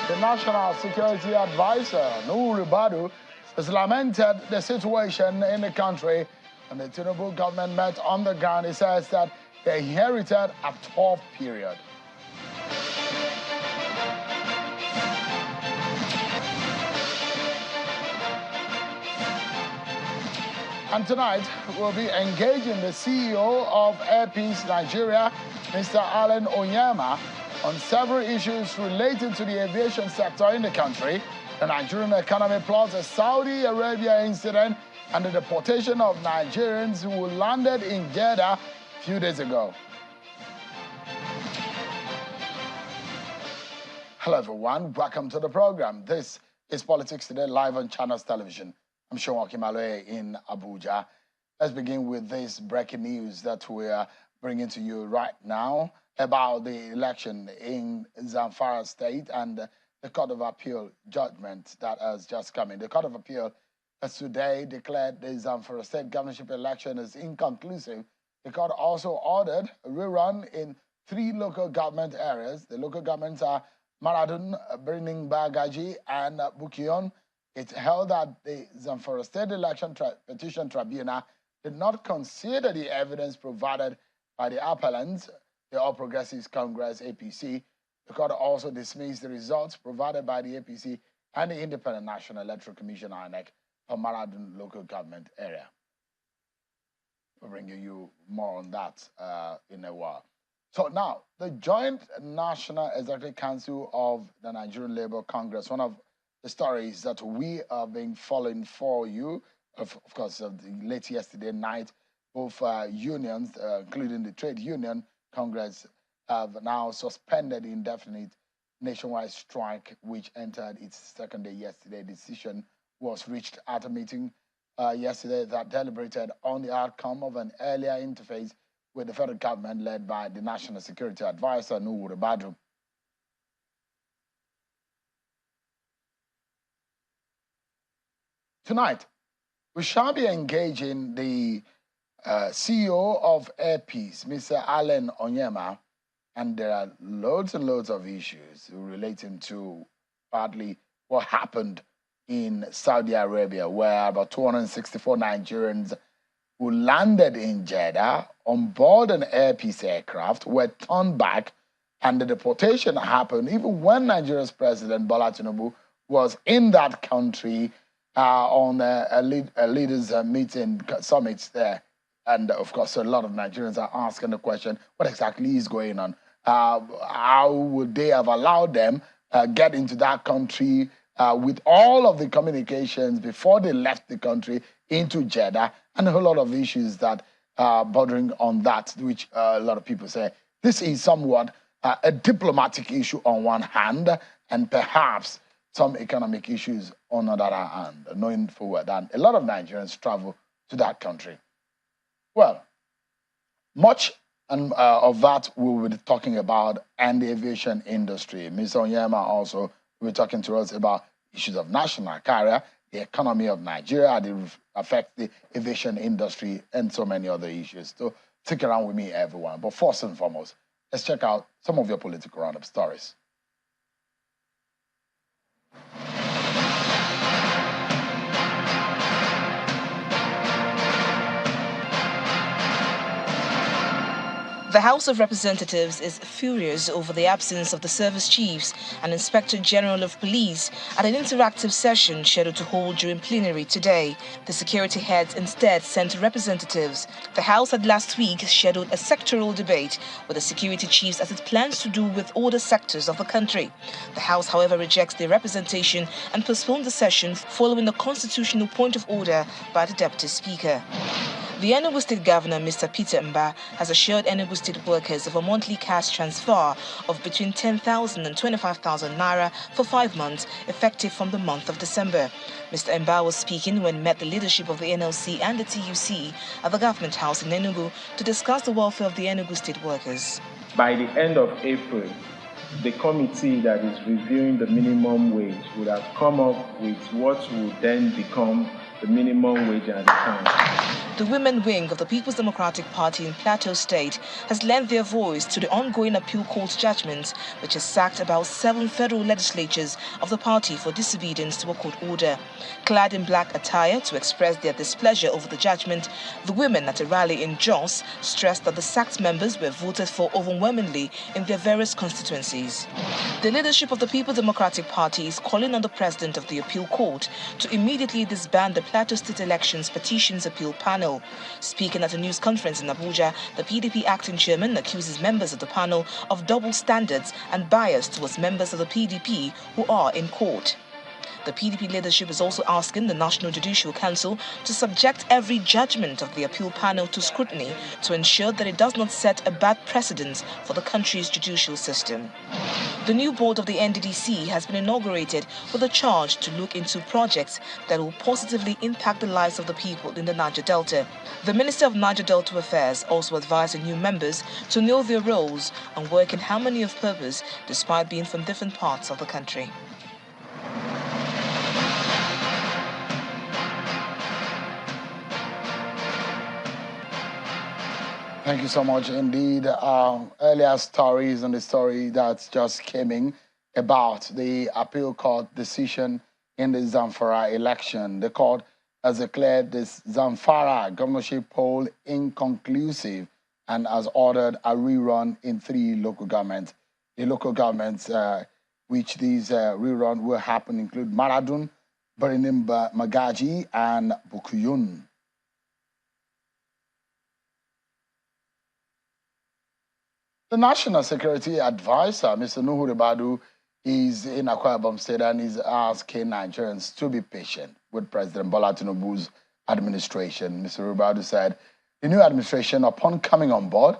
The National Security Advisor, Nuhu Ribadu, has lamented the situation in the country, and the Tinubu government met on the ground. He says that they inherited a tough period. And tonight, we'll be engaging the CEO of Air Peace Nigeria, Mr. Allen Onyema, on several issues related to the aviation sector in the country, the Nigerian economy plus a Saudi Arabia incident, and the deportation of Nigerians who landed in Jeddah a few days ago. Hello everyone, welcome to the program. This is Politics Today live on Channels Television. I'm Sean Kimaloe in Abuja. Let's begin with this breaking news that we are bringing to you right now about the election in Zamfara State and the Court of Appeal judgment that has just come in. The Court of Appeal has today declared the Zamfara State governorship election as inconclusive. The court also ordered a rerun in 3 local government areas. The local governments are Maradun, Birning Bagaji, and Bukion. It held that the Zamfara State Election Petition Tribunal did not consider the evidence provided by the appellants, the All Progressives Congress, APC. The court also dismissed the results provided by the APC and the Independent National Electoral Commission, INEC, for Maradun local government area. We'll bring you more on that in a while. So now, the Joint National Executive Council of the Nigerian Labour Congress, one of the stories that we are being following for you, of course, late yesterday night, both unions, including the Trade Union Congress, have now suspended the indefinite nationwide strike, which entered its second day yesterday. Decision was reached at a meeting yesterday that deliberated on the outcome of an earlier interface with the federal government led by the National Security Advisor, Nuhu Ribadu. Tonight, we shall be engaging the CEO of Air Peace, Mr. Allen Onyema, and there are loads and loads of issues relating to partly what happened in Saudi Arabia, where about 264 Nigerians who landed in Jeddah on board an Air Peace aircraft were turned back, and the deportation happened even when Nigeria's President Bola Tinubu was in that country on a leaders meeting, summits there. And of course, a lot of Nigerians are asking the question, what exactly is going on? How would they have allowed them get into that country with all of the communications before they left the country into Jeddah, and a whole lot of issues that are bordering on that, which a lot of people say this is somewhat a diplomatic issue on one hand, and perhaps some economic issues on the other hand, knowing for what that a lot of Nigerians travel to that country. Well, much And of that, we will be talking about and the aviation industry. Mr. Onyema also will be talking to us about issues of national carrier, the economy of Nigeria, how they affect the aviation industry, and so many other issues. So stick around with me, everyone. But first and foremost, let's check out some of your political roundup stories. The House of Representatives is furious over the absence of the service chiefs and Inspector General of Police at an interactive session scheduled to hold during plenary today. The security heads instead sent representatives. The House had last week scheduled a sectoral debate with the security chiefs as it plans to do with other sectors of the country. The House, however, rejects the representation and postponed the session following the constitutional point of order by the Deputy Speaker. The Enugu State Governor, Mr. Peter Mba, has assured Enugu State workers of a monthly cash transfer of between 10,000 and 25,000 naira for 5 months, effective from the month of December. Mr. Mba was speaking when met the leadership of the NLC and the TUC at the Government House in Enugu to discuss the welfare of the Enugu State workers. By the end of April, the committee that is reviewing the minimum wage would have come up with what would then become the minimum wage at the time. The women wing of the People's Democratic Party in Plateau State has lent their voice to the ongoing appeal court judgment, which has sacked about 7 federal legislatures of the party for disobedience to a court order. Clad in black attire to express their displeasure over the judgment, the women at a rally in Jos stressed that the sacked members were voted for overwhelmingly in their various constituencies. The leadership of the People's Democratic Party is calling on the president of the appeal court to immediately disband the Plateau State Elections Petitions Appeal Panel. Speaking at a news conference in Abuja, the PDP acting chairman accuses members of the panel of double standards and bias towards members of the PDP who are in court. The PDP leadership is also asking the National Judicial Council to subject every judgment of the appeal panel to scrutiny to ensure that it does not set a bad precedent for the country's judicial system. The new board of the NDDC has been inaugurated with a charge to look into projects that will positively impact the lives of the people in the Niger Delta. The Minister of Niger Delta Affairs also advised the new members to know their roles and work in harmony of purpose despite being from different parts of the country. Thank you so much indeed. Earlier stories and the story that just came in about the appeal court decision in the Zamfara election. The court has declared this Zamfara governorship poll inconclusive and has ordered a rerun in 3 local governments. The local governments which these rerun will happen include Maradun, Barinimba Magaji, and Bukuyun. The National Security Advisor, Mr. Nuhu Ribadu, is in Akwa Ibom State and is asking Nigerians to be patient with President Bola Tinubu's administration. Mr. Ribadu said the new administration, upon coming on board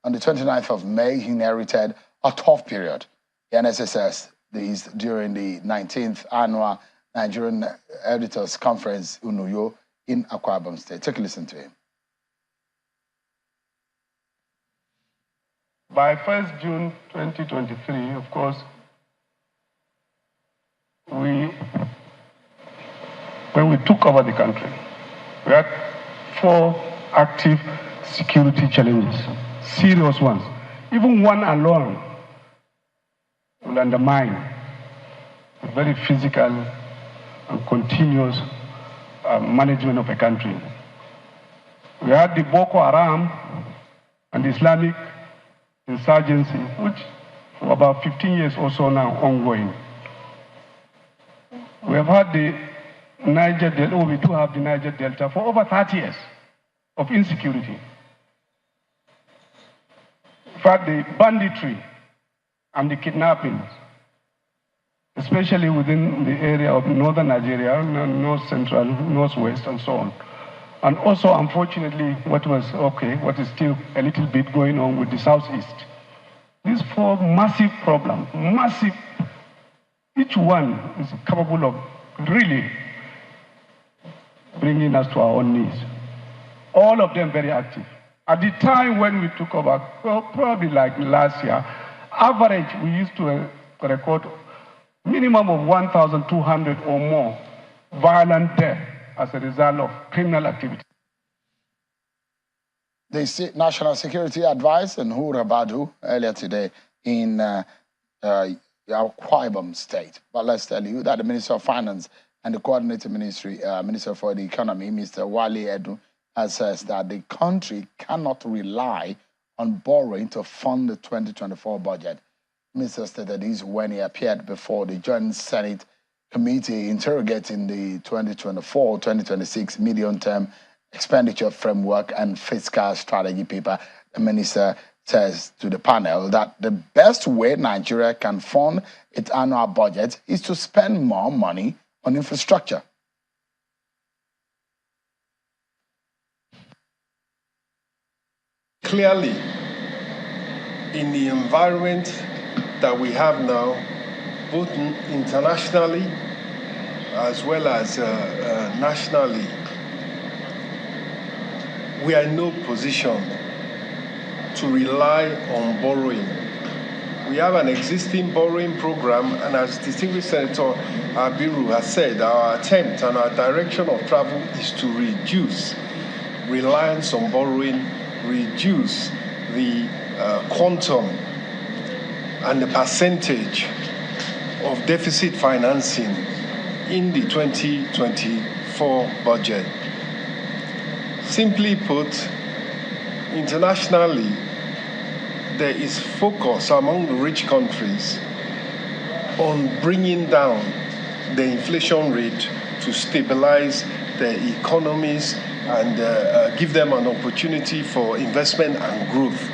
on the 29th of May, inherited a tough period. The NSSS is during the 19th Annual Nigerian Editors Conference in Uyo in Akwa Ibom State. Take a listen to him. By 1st June 2023, of course, when we took over the country, we had 4 active security challenges, serious ones. Even one alone will undermine a very physical and continuous management of a country. We had the Boko Haram and the Islamic insurgency, which for about 15 years or so now ongoing. We have had the Niger Delta, we do have the Niger Delta for over 30 years of insecurity. In fact, the banditry and the kidnappings, especially within the area of northern Nigeria, north central, northwest, and so on. And also, unfortunately, what is still a little bit going on with the southeast. These 4 massive problems, massive, each one is capable of really bringing us to our own knees. All of them very active. At the time when we took over, probably like last year, average, we used to record minimum of 1,200 or more violent death as a result of criminal activity. The National Security Advisor, Nhura Badu, earlier today in Akwa Ibom State. But let's tell you that the Minister of Finance and the Coordinating Ministry, Minister for the Economy, Mr. Wale Edu, has says that the country cannot rely on borrowing to fund the 2024 budget. Mr. stated this when he appeared before the Joint Senate Committee interrogating the 2024-2026 medium-term expenditure framework and fiscal strategy paper. The minister says to the panel that the best way Nigeria can fund its annual budget is to spend more money on infrastructure. Clearly, in the environment that we have now, both internationally as well as nationally, we are in no position to rely on borrowing. We have an existing borrowing program, and as distinguished Senator Abiru has said, our attempt and our direction of travel is to reduce reliance on borrowing, reduce the quantum and the percentage of deficit financing in the 2024 budget. Simply put, internationally, there is focus among the rich countries on bringing down the inflation rate to stabilize their economies and give them an opportunity for investment and growth.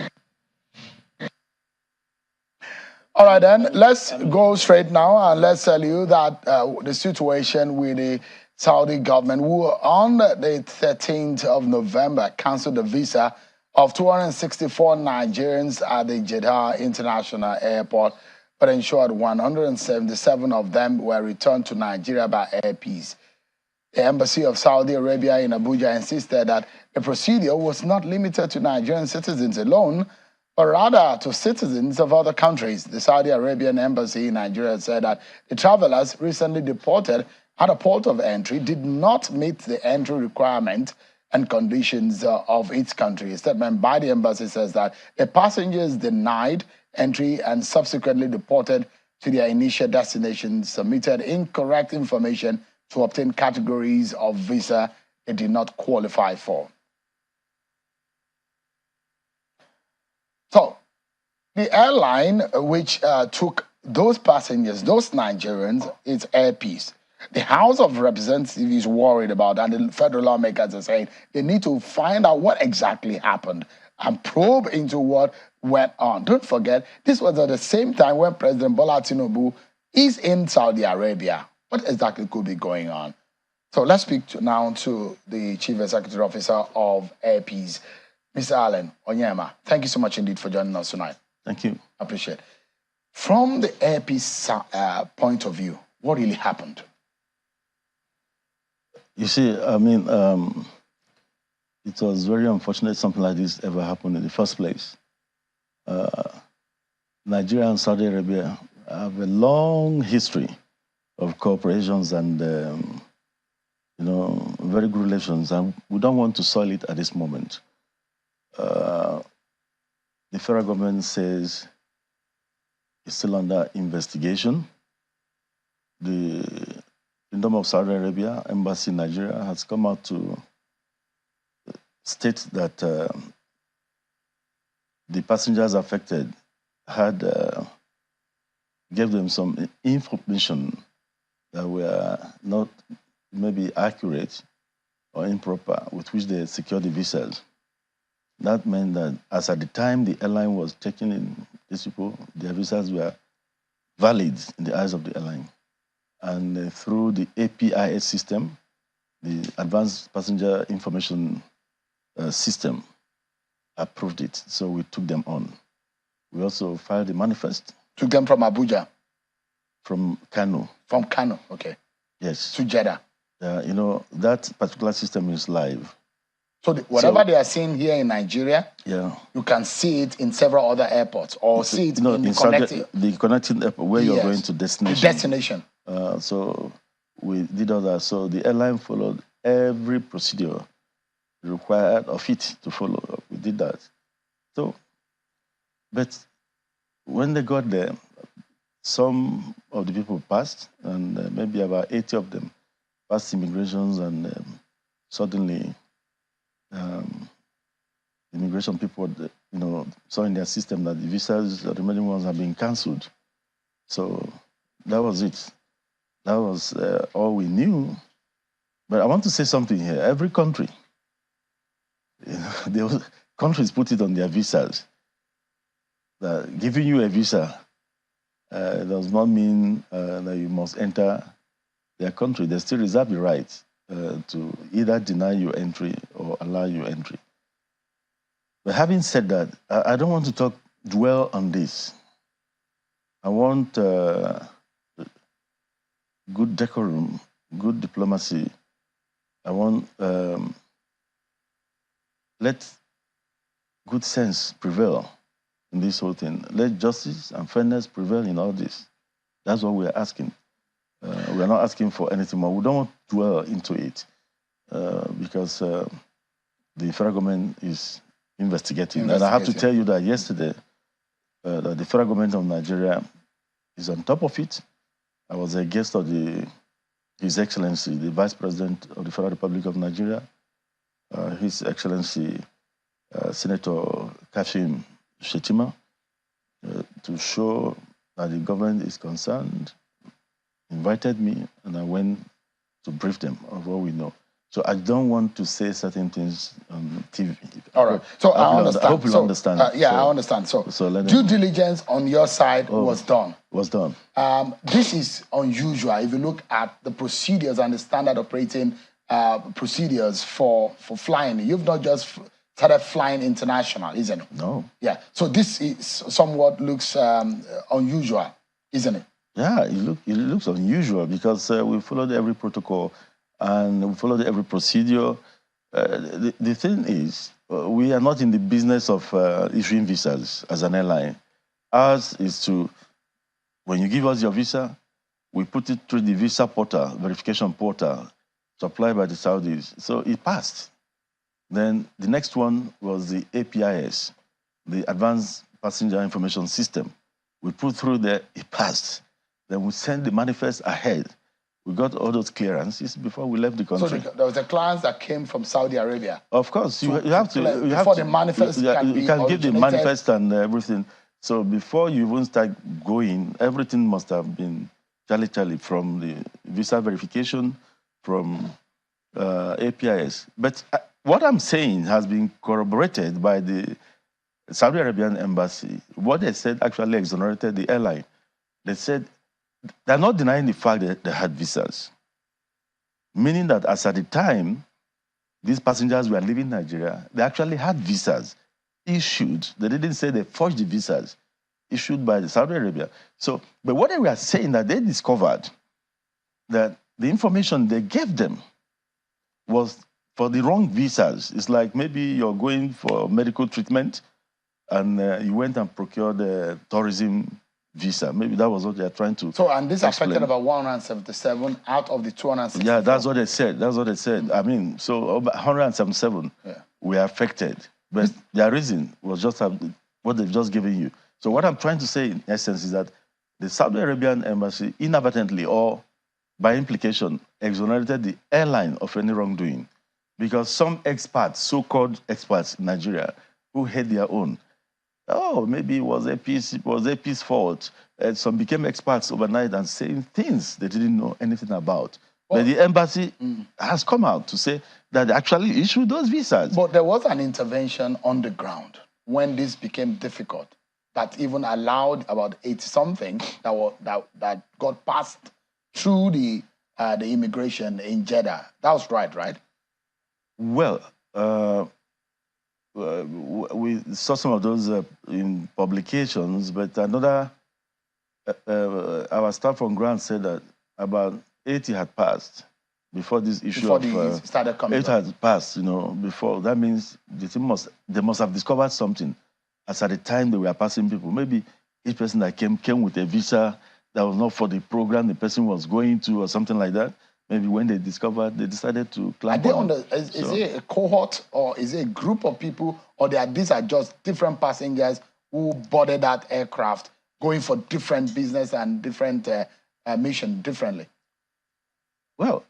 All right, then, let's go straight now and let's tell you that the situation with the Saudi government, who on the 13th of November canceled the visa of 264 Nigerians at the Jeddah International Airport, but ensured 177 of them were returned to Nigeria by air peace. The Embassy of Saudi Arabia in Abuja insisted that the procedure was not limited to Nigerian citizens alone, but rather to citizens of other countries. The Saudi Arabian Embassy in Nigeria said that the travelers recently deported at a port of entry did not meet the entry requirement and conditions of its country. A statement by the embassy says that the passengers denied entry and subsequently deported to their initial destination submitted incorrect information to obtain categories of visa they did not qualify for. So, the airline which took those passengers, those Nigerians, is Air Peace. The House of Representatives is worried about that. The federal lawmakers are saying they need to find out what exactly happened and probe into what went on. Don't forget, this was at the same time when President Bola Tinubu is in Saudi Arabia. What exactly could be going on? So let's speak now to the Chief Executive Officer of Air Peace, Mr. Allen Onyema. Thank you so much indeed for joining us tonight. Thank you. I appreciate it. From the Air Peace point of view, what really happened? You see, I mean, it was very unfortunate something like this ever happened in the first place. Nigeria and Saudi Arabia have a long history of cooperations and, very good relations, and we don't want to soil it at this moment. The federal government says it's still under investigation. The Kingdom of Saudi Arabia, Embassy in Nigeria, has come out to state that the passengers affected had gave them some information that were not maybe accurate or improper, with which they secured the visas. That meant that as at the time the airline was taking in these people, their visas were valid in the eyes of the airline. And through the APIS system, the Advanced Passenger Information System approved it. So we took them on. We also filed a manifest. Took them from Abuja? From Kano. From Kano, okay. Yes. To Jeddah? That particular system is live. So whatever they are seeing here in Nigeria, you can see it in several other airports, or see it in the connecting airport where you're going to destination. The destination. So we did all that. So the airline followed every procedure required of it to follow. We did that. So, but when they got there, some of the people passed, and maybe about 80 of them passed immigrations, and suddenly immigration people, saw in their system that the visas, the remaining ones, have been cancelled. So that was it. That was all we knew. But I want to say something here. Every country, the countries put it on their visas. That giving you a visa does not mean that you must enter their country. They still reserve the right to either deny you entry or allow you entry. But having said that, I don't want to dwell on this. I want good decorum, good diplomacy. I want let good sense prevail in this whole thing. Let justice and fairness prevail in all this. That's what we're asking. We're not asking for anything more. We don't want to dwell into it because the federal government is investigating. And I have to tell you that yesterday, that the federal government of Nigeria is on top of it. I was a guest of His Excellency, the Vice President of the Federal Republic of Nigeria, His Excellency Senator Kashim Shettima, to show that the government is concerned, invited me, and I went to brief them of what we know. So I don't want to say certain things on TV. All right. So I understand. I hope you understand. I understand. So due diligence on your side was done. Was done. This is unusual. If you look at the procedures and the standard operating procedures for flying, you've not just started flying international, isn't it? No. Yeah. So this is somewhat looks unusual, isn't it? Yeah, it looks unusual because we followed every protocol and we followed every procedure. The thing is, we are not in the business of issuing visas as an airline. Ours is to, when you give us your visa, we put it through the visa portal, verification portal, supplied by the Saudis. So it passed. Then the next one was the APIS, the Advanced Passenger Information System. We put through there, it passed. Then we sent the manifest ahead. We got all those clearances before we left the country. So there was a clearance that came from Saudi Arabia. Of course, you have to. Before the manifest you can give the manifest and everything. So before you even start going, everything must have been tally from the visa verification, from APIS. But what I'm saying has been corroborated by the Saudi Arabian embassy. What they said actually exonerated the airline. They said they're not denying the fact that they had visas, meaning that as at the time these passengers were leaving Nigeria, they actually had visas issued. They didn't say they forged the visas issued by the Saudi Arabia. So, but what they were saying that they discovered that the information they gave them was for the wrong visas. It's like maybe you're going for medical treatment and you went and procured a tourism visa. Maybe that was what they are trying to and this affected about 177 out of the 264. Yeah, that's what they said. That's what they said. I mean, so 177 were affected. But their reason was just what they've just given you. So what I'm trying to say, in essence, is that the Saudi Arabian embassy inadvertently or by implication exonerated the airline of any wrongdoing because some experts, so-called experts in Nigeria, who had their own, maybe it was AP's fault. Some became experts overnight and saying things they didn't know anything about. But the embassy has come out to say that they actually issued those visas. But there was an intervention on the ground when this became difficult that even allowed about 80-something that got passed through the immigration in Jeddah. That was right? Well, we saw some of those in publications, but another, our staff on ground said that about 80 had passed, before this issue before of started coming. It has passed, you know, before. That means they must have discovered something. As at the time they were passing people, maybe each person that came with a visa that was not for the program the person was going to or something like that. Maybe when they discovered, they decided to clamp on. Is it a cohort or is it a group of people, or these are just different passengers who boarded that aircraft going for different business and different mission differently? Well,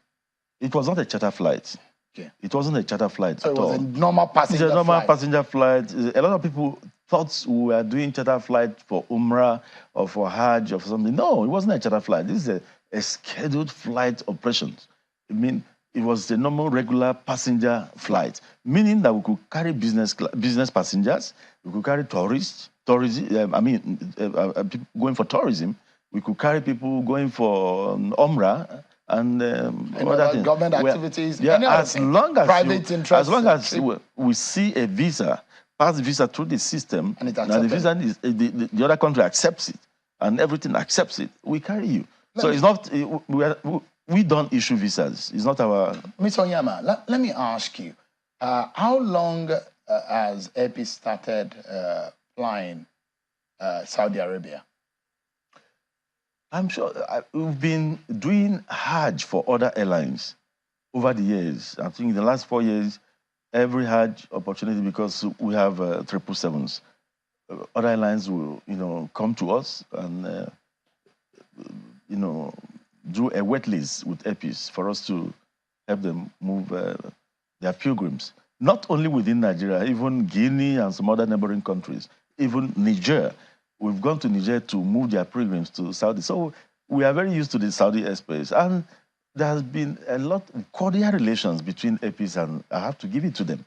it was not a charter flight. Okay. It wasn't a charter flight so at it was all. a normal passenger flight. It's a normal passenger flight. A lot of people thought we were doing charter flight for Umrah or for Hajj or for something. No, it wasn't a charter flight. This is a scheduled flight operations. I mean, it was a normal, regular passenger flight, meaning that we could carry business passengers, we could carry tourists, people going for tourism, we could carry people going for Umrah, and other things. Government activities, as long as private interest. As long as we see a visa, pass the visa through the system, and the visa is, the other country accepts it, and everything accepts it, we carry you. It's not, we don't issue visas. It's not our... Mr. Onyema, let me ask you, how long has AP started flying Saudi Arabia? I'm sure we've been doing Hajj for other airlines over the years. I think in the last 4 years, every Hajj opportunity, because we have 777s, other airlines will, come to us and, do a wait list with APs for us to help them move their pilgrims. Not only within Nigeria, even Guinea and some other neighboring countries, even Niger. We've gone to Niger to move their pilgrims to Saudi. So we are very used to the Saudi airspace. And there has been a lot of cordial relations between APs, and I have to give it to them.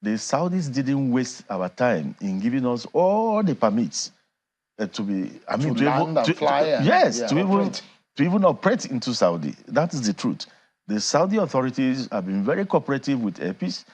The Saudis didn't waste our time in giving us all the permits to even operate into Saudi. That is the truth. The Saudi authorities have been very cooperative with APs.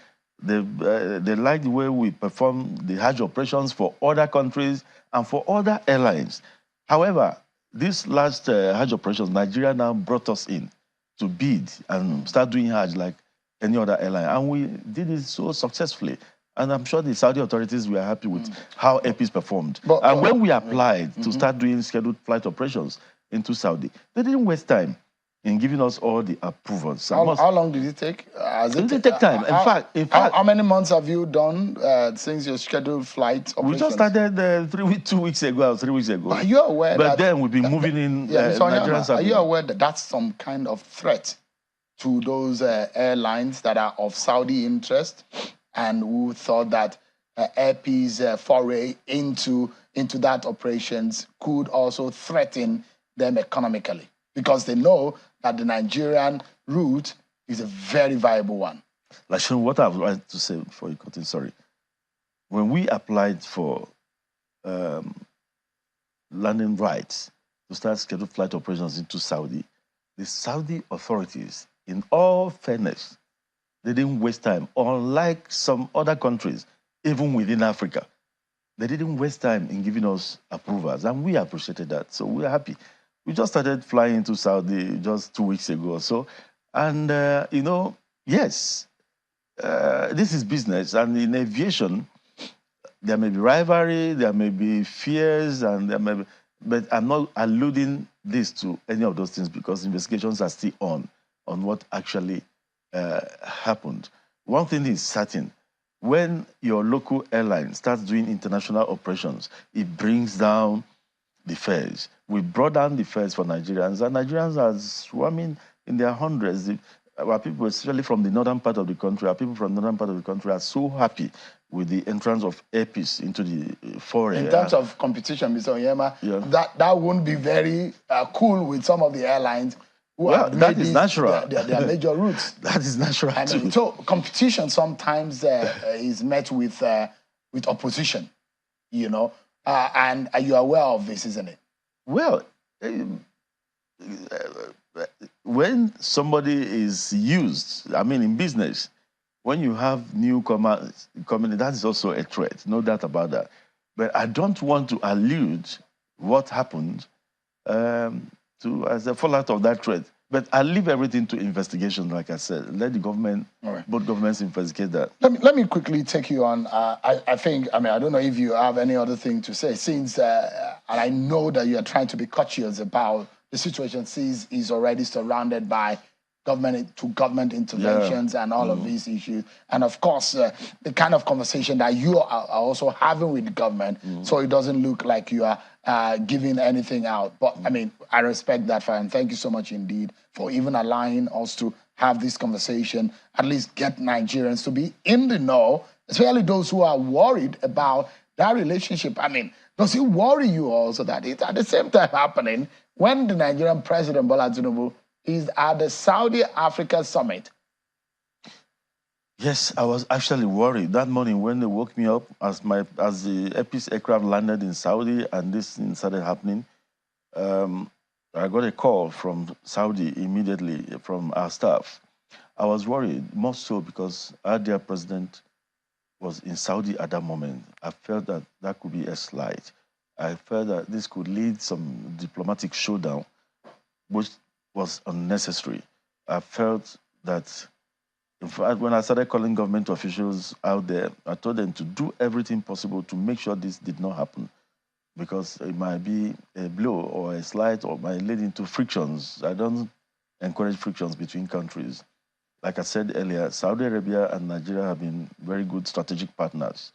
They like the way we perform the Hajj operations for other countries and for other airlines. However, this last Hajj operations, Nigeria now brought us in to bid and start doing Hajj like any other airline. And we did it so successfully. And I'm sure the Saudi authorities were happy with how APs performed. When we applied to start doing scheduled flight operations into Saudi, they didn't waste time in giving us all the approvals. How long did it take? It did take time. In fact, how many months have you done since your scheduled flight operations? We just started 2 weeks ago or 3 weeks ago. Are you aware But then we've been moving in Nigerians. Are you aware that that's some kind of threat to those airlines that are of Saudi interest and who thought that AP's foray into that operations could also threaten them economically? Because they know that the Nigerian route is a very viable one. Lashon, what I would like to say before you continue, sorry. When we applied for landing rights to start scheduled flight operations into Saudi, the Saudi authorities, in all fairness, they didn't waste time. Unlike some other countries, even within Africa, they didn't waste time in giving us approvals, and we appreciated that, so we are happy. We just started flying into Saudi just 2 weeks ago or so. And, yes, this is business. And in aviation, there may be rivalry, there may be fears, and there may be, but I'm not alluding this to any of those things because investigations are still on what actually happened. One thing is certain. When your local airline starts doing international operations, it brings down the fares. We brought down the fares for Nigerians, and Nigerians are swarming in their hundreds. Our people, especially from the northern part of the country, are so happy with the entrance of APs into the foray. In terms of competition, Mr. Onyema, that won't be very cool with some of the airlines who have that is natural. Their major routes. That is natural too. So competition sometimes is met with opposition, and are you aware of this, isn't it? Well, when somebody is used, in business, when you have newcomers coming in, that is also a threat, no doubt about that. But I don't want to allude what happened as a fallout of that threat, But I leave everything to investigation, like I said. Let the government, both governments investigate that. Let me quickly take you on. I think, I mean, I don't know if you have any other thing to say, since, and I know that you are trying to be cautious about the situation, since is already surrounded by government interventions and all of these issues. And of course, the kind of conversation that you are also having with the government, so it doesn't look like you are giving anything out. But I mean, I respect that, and thank you so much indeed for even allowing us to have this conversation, at least get Nigerians to be in the know, especially those who are worried about that relationship. I mean, does it worry you also that it's at the same time happening when the Nigerian president, Bola Tinubu, is at the Saudi Africa summit? Yes, I was actually worried that morning when they woke me up as the Epis aircraft landed in Saudi and this thing started happening. I got a call from Saudi immediately from our staff. I was worried, more so because our dear president was in Saudi at that moment. I felt that that could be a slight. I felt that this could lead some diplomatic showdown, which was unnecessary. I felt that, in fact, when I started calling government officials out there, I told them to do everything possible to make sure this did not happen, because it might be a blow or a slight or might lead into frictions. I don't encourage frictions between countries. Like I said earlier, Saudi Arabia and Nigeria have been very good strategic partners.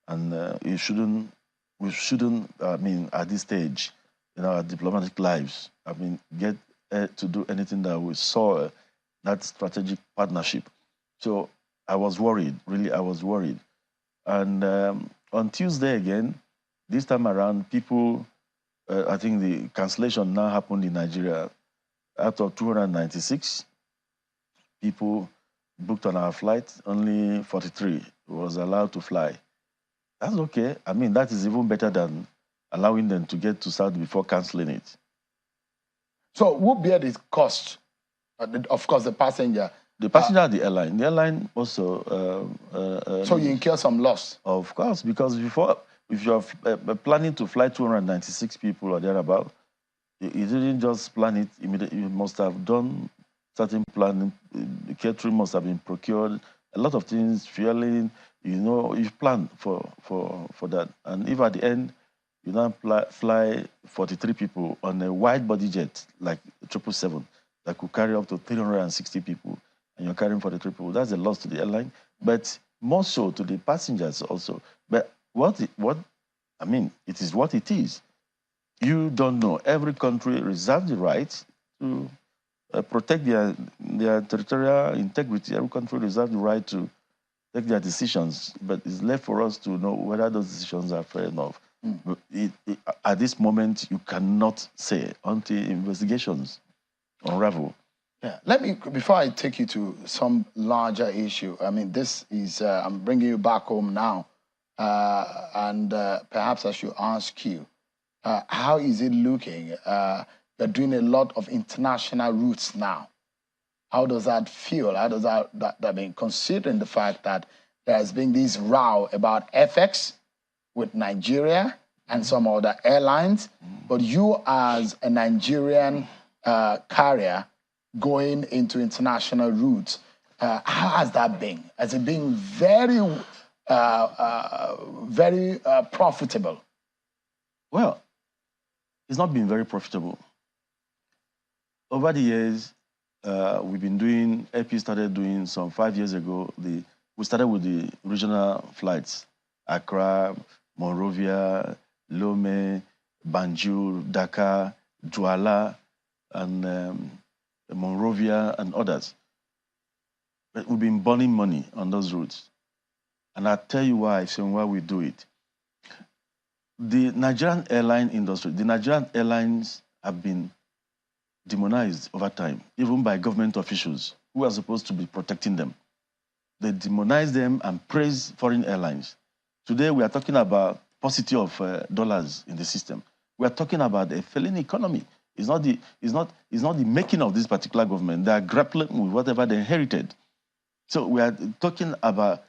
And we shouldn't, I mean, at this stage in our diplomatic lives, I mean, get to do anything that we saw that strategic partnership. So I was worried, really, I was worried. And on Tuesday again, this time around, people, I think the cancellation now happened in Nigeria. Out of 296 people booked on our flight, only 43 was allowed to fly. That's okay. I mean, that is even better than allowing them to get to Saudi before canceling it. So who bear this cost? Of course, the passenger. The passenger, the airline. The airline also... so you incur some loss? Of course, because before, if you're planning to fly 296 people or thereabout, you didn't just plan it immediately. You must have done certain planning. The catering must have been procured. A lot of things, fueling, you know, you've planned for that. And if at the end, you now fly 43 people on a wide-body jet, like 777, that could carry up to 360 people, and you're carrying 43 people, that's a loss to the airline, but more so to the passengers also. But I mean, it is what it is. You don't know. Every country reserves the right to protect their territorial integrity. Every country reserves the right to take their decisions, but it's left for us to know whether those decisions are fair enough. At this moment, you cannot say until investigations unravel. Yeah. Let me, before I take you to some larger issue, I mean, this is, I'm bringing you back home now, and perhaps I should ask you, how is it looking? You're doing a lot of international routes now. How does that feel? How does that mean, considering the fact that there has been this row about FX with Nigeria and some other airlines, but you as a Nigerian carrier going into international routes, how has that been? Has it been very, very profitable? Well, it's not been very profitable. Over the years, we've been doing, AP started doing some 5 years ago, we started with the regional flights, Accra, Monrovia, Lome, Banjul, Dakar, Douala, and Monrovia, and others. But we've been burning money on those routes. And I'll tell you why, why we do it. The Nigerian airline industry, the Nigerian airlines have been demonized over time, even by government officials who are supposed to be protecting them. They demonize them and praise foreign airlines. Today, we are talking about paucity of dollars in the system. We are talking about a failing economy. It's not the making of this particular government. They are grappling with whatever they inherited. So we are talking about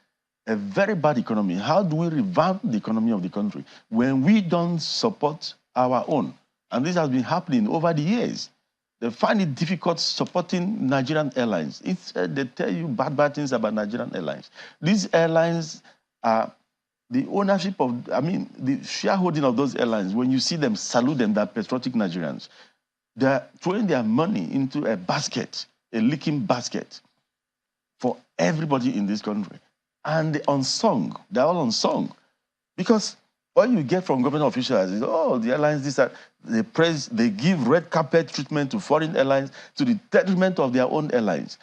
a very bad economy. How do we revamp the economy of the country when we don't support our own? And this has been happening over the years. They find it difficult supporting Nigerian airlines. They tell you bad things about Nigerian airlines. These airlines are the ownership of, the shareholding of those airlines. When you see them, salute them, they're patriotic Nigerians. They're throwing their money into a basket, a leaking basket for everybody in this country. And they're unsung. They're all unsung. Because what you get from government officials is, oh, the airlines, they give red carpet treatment to foreign airlines to the detriment of their own airlines.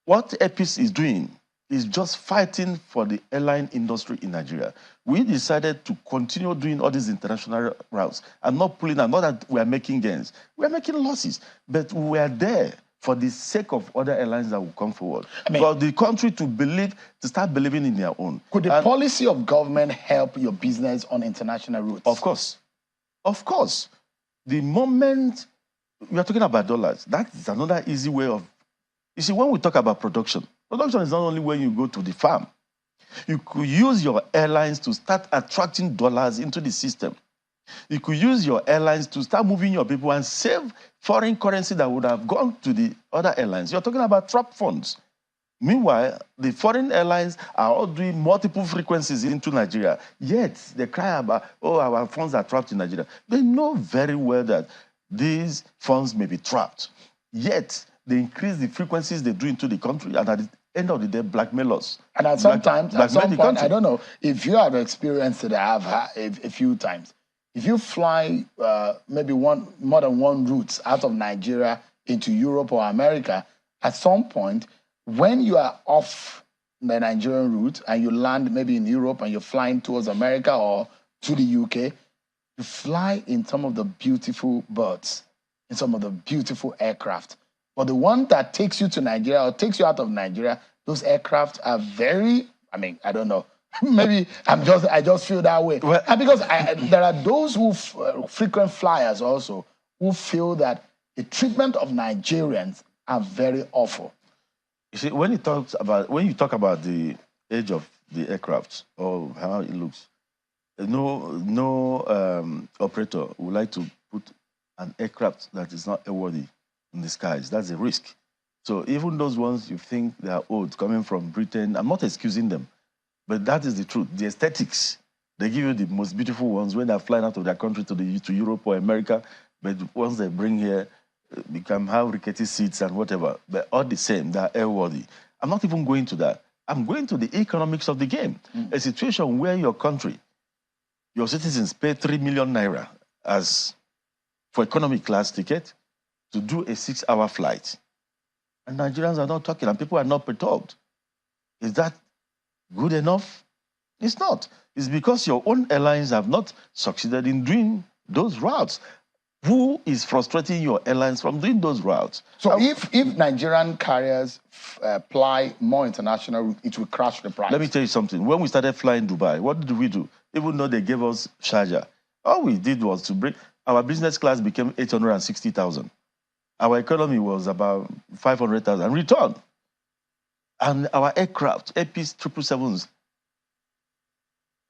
What EPIS is doing is just fighting for the airline industry in Nigeria. We decided to continue doing all these international routes and not pulling out, not that we are making gains. We are making losses, but we are there for the sake of other airlines that will come forward. For the country to start believing in their own. Could the policy of government help your business on international routes? Of course. Of course. The moment we are talking about dollars, that is another easy way of... You see, when we talk about production is not only when you go to the farm. You could use your airlines to start attracting dollars into the system. You could use your airlines to start moving your people and save foreign currency that would have gone to the other airlines. You're talking about trap funds. Meanwhile, the foreign airlines are all doing multiple frequencies into Nigeria. Yet, they cry about, oh, our funds are trapped in Nigeria. They know very well that these funds may be trapped. Yet, they increase the frequencies they do into the country, and at the end of the day, blackmail us. And at some point, I don't know if you have experienced it, I have had a few times. If you fly maybe more than one route out of Nigeria into Europe or America, at some point, when you are off the Nigerian route and you land maybe in Europe and you're flying towards America or to the UK, you fly in some of the beautiful birds, in some of the beautiful aircraft. But the one that takes you to Nigeria or takes you out of Nigeria, those aircraft are very, I don't know. Maybe I just feel that way. Well, and because there are those who frequent flyers also who feel that the treatment of Nigerians are very awful. You see, when you talk about the age of the aircraft or how it looks, no operator would like to put an aircraft that is not airworthy in the skies. That's a risk. So even those ones you think they are old, coming from Britain, I'm not excusing them. But that is the truth. The aesthetics, they give you the most beautiful ones when they're flying out of their country to Europe or America. But once they bring here, become have rickety seats and whatever. But all the same, they're airworthy. I'm not even going to that. I'm going to the economics of the game. A situation where your country, your citizens pay 3 million naira as for economy class ticket to do a 6-hour flight. And Nigerians are not talking and people are not perturbed. Is that good enough? It's not. It's because your own airlines have not succeeded in doing those routes. Who is frustrating your airlines from doing those routes? So if Nigerian carriers fly more international routes, it will crash the price. Let me tell you something. When we started flying Dubai, what did we do? Even though they gave us Sharjah, all we did was to bring our business class became 860,000. Our economy was about 500,000 return. And our aircraft, APs 777s,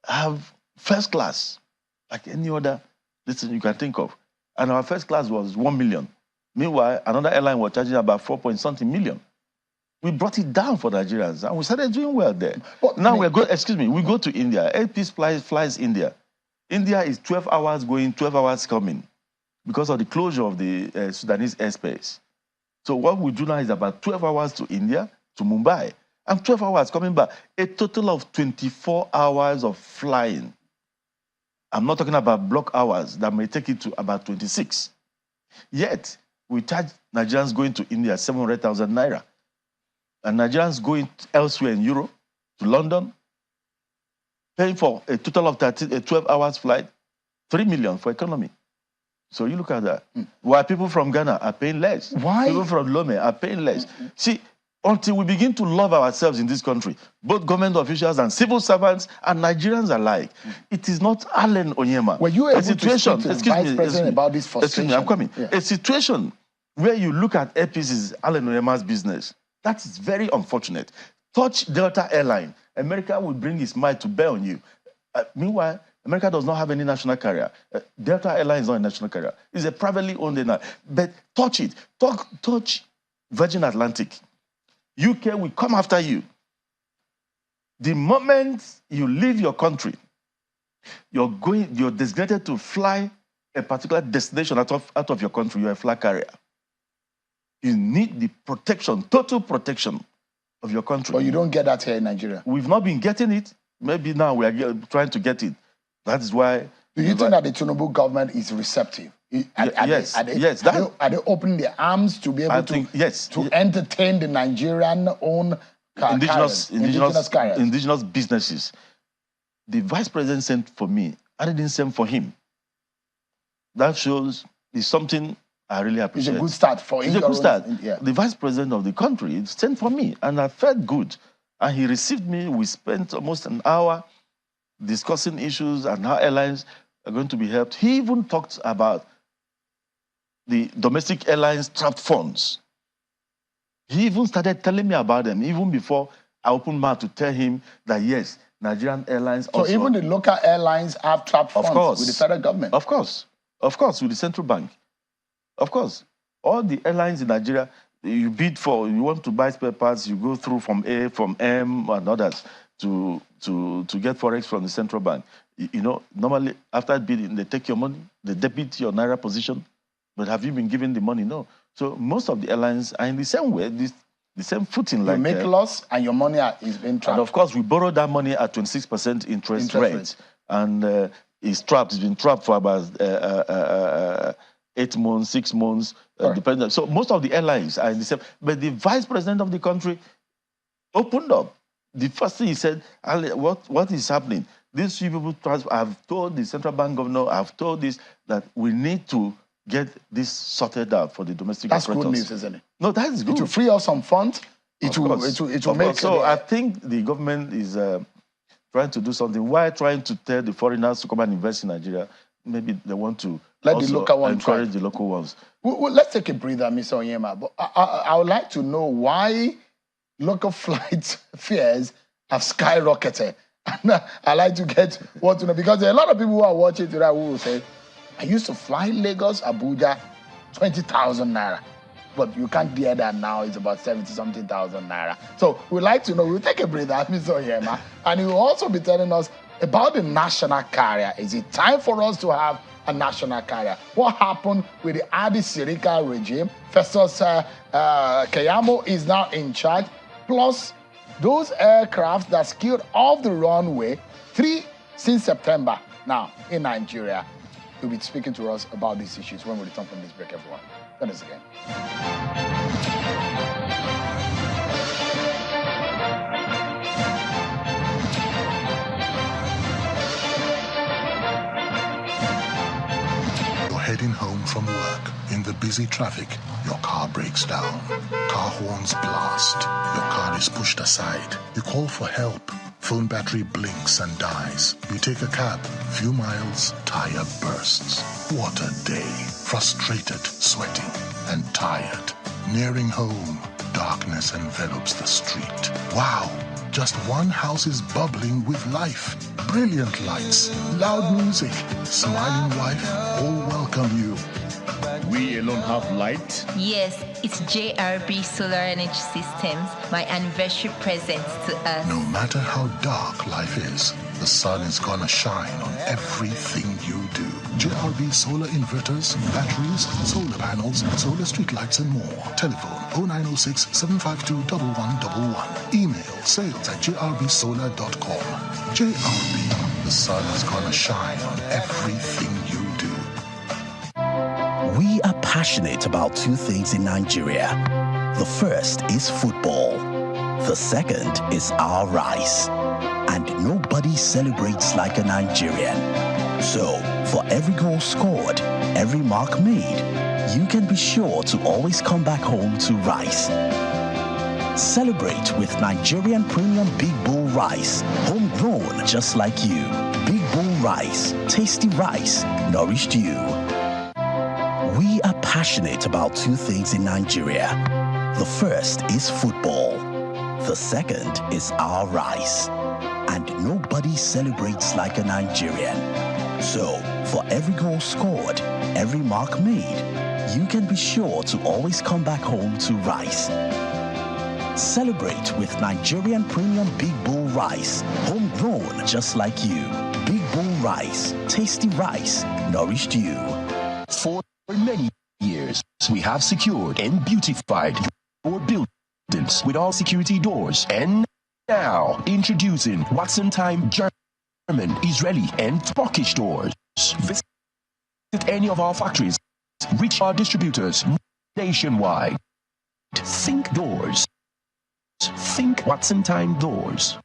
have first class, like any other thing you can think of. And our first class was 1 million. Meanwhile, another airline was charging about 4-point-something million. We brought it down for Nigerians, and we started doing well there. But now we go to India. APs flies India. India is 12 hours going, 12 hours coming because of the closure of the Sudanese airspace. So what we do now is about 12 hours to India, to Mumbai, and 12 hours coming back. A total of 24 hours of flying. I'm not talking about block hours that may take it to about 26. Yet, we charge Nigerians going to India 700,000 naira. And Nigerians going elsewhere in Europe, to London, paying for a total of 12 hours flight, 3 million for economy. So you look at that. Why people from Ghana are paying less. Why? People from Lome are paying less. See, until we begin to love ourselves in this country, both government officials and civil servants and Nigerians alike, it is not Allen Onyema. Were you able to speak to the Vice President about this frustration? Excuse me, I'm coming. Yeah. A situation where you look at APs is Allen Onyema's business. That is very unfortunate. Touch Delta Airline. America will bring his might to bear on you. Meanwhile, America does not have any national carrier. Delta Airlines is not a national carrier. It's a privately owned airline. But touch it. Touch Virgin Atlantic. UK will come after you. The moment you leave your country, you're designated to fly a particular destination out of your country. You're a flag carrier. You need the protection, total protection of your country. But you don't get that here in Nigeria. We've not been getting it. Maybe now we are trying to get it. That is why. Do you think that the Tinubu government is receptive? Yes. Are they opening their arms to be able to entertain the Nigerian-owned indigenous businesses? The vice president sent for me. I didn't send for him. That shows it's something I really appreciate. It's a good start for him. It's a good start. The vice president of the country sent for me, and I felt good. And he received me. We spent almost an hour discussing issues and how airlines are going to be helped. He even talked about the domestic airlines trapped funds. He even started telling me about them, even before I opened mouth to tell him that, yes, Nigerian airlines also... So even the local airlines have trapped funds with the federal government? Of course, with the central bank. Of course. All the airlines in Nigeria, you bid for, you want to buy spare parts, you go through from A, from M, and others to get forex from the central bank. You know, normally after bidding, they take your money, they debit your naira position, but have you been given the money? No. So most of the airlines are in the same way, the same footing. You make loss and your money is being trapped. And of course, we borrow that money at 26% interest rate. And it's trapped. It's been trapped for about 8 months, 6 months, depending. So most of the airlines are in the same. But the vice president of the country opened up. The first thing he said, what is happening? These people, I've told the central bank governor, I've told this, that we need to get this sorted out for the domestic operators. That's good news, isn't it? No, that is good. It will free up some funds. It will make... So I think the government is trying to do something. Why trying to tell the foreigners to come and invest in Nigeria? Maybe they want to encourage the local ones. Well, let's take a breather, Mr. Onyema. But I would like to know why local flight fares have skyrocketed. And I like to get what to know, because there are a lot of people who are watching today who will say, I used to fly Lagos, Abuja, 20,000 naira. But you can't hear that now. It's about 70-something thousand naira. So we'd like to know. We'll take a breather, Mr. Onyema, and he will also be telling us about the national carrier. Is it time for us to have a national carrier? What happened with the Adi Sirika regime? Festus Keyamo is now in charge. Plus, those aircraft that skilled off the runway, 3 since September now in Nigeria. He'll be speaking to us about these issues when we return from this break, everyone. Join us again. Heading home from work, in the busy traffic, your car breaks down. Car horns blast. Your car is pushed aside. You call for help. Phone battery blinks and dies. You take a cab. Few miles, tire bursts. What a day. Frustrated, sweating, and tired. Nearing home, darkness envelops the street. Wow! Just one house is bubbling with life. Brilliant lights, loud music, smiling wife, all welcome you. We alone have light? Yes, it's JRB Solar Energy Systems, my anniversary present to us. No matter how dark life is, the sun is gonna shine on everything you do. JRB solar inverters, batteries, solar panels, solar street lights, and more. Telephone 0906 752 1111. Email sales@jrbsolar.com. JRB, the sun is gonna shine on everything you do. We are passionate about 2 things in Nigeria. The first is football. The second is our rice. And nobody celebrates like a Nigerian. So, for every goal scored, every mark made, you can be sure to always come back home to rice. Celebrate with Nigerian Premium Big Bowl Rice, homegrown just like you. Big Bowl Rice, tasty rice, nourished you. We are passionate about 2 things in Nigeria. The first is football. The second is our rice. and nobody celebrates like a Nigerian. So, for every goal scored, every mark made, you can be sure to always come back home to rice. Celebrate with Nigerian Premium Big Bowl Rice, homegrown just like you. Big Bowl Rice, tasty rice, nourished you. For many years, we have secured and beautified your buildings with all security doors. And now, introducing Watson Time German, Israeli, and Turkish doors. Visit any of our factories. Reach our distributors nationwide. Think doors. Think Watson Time doors.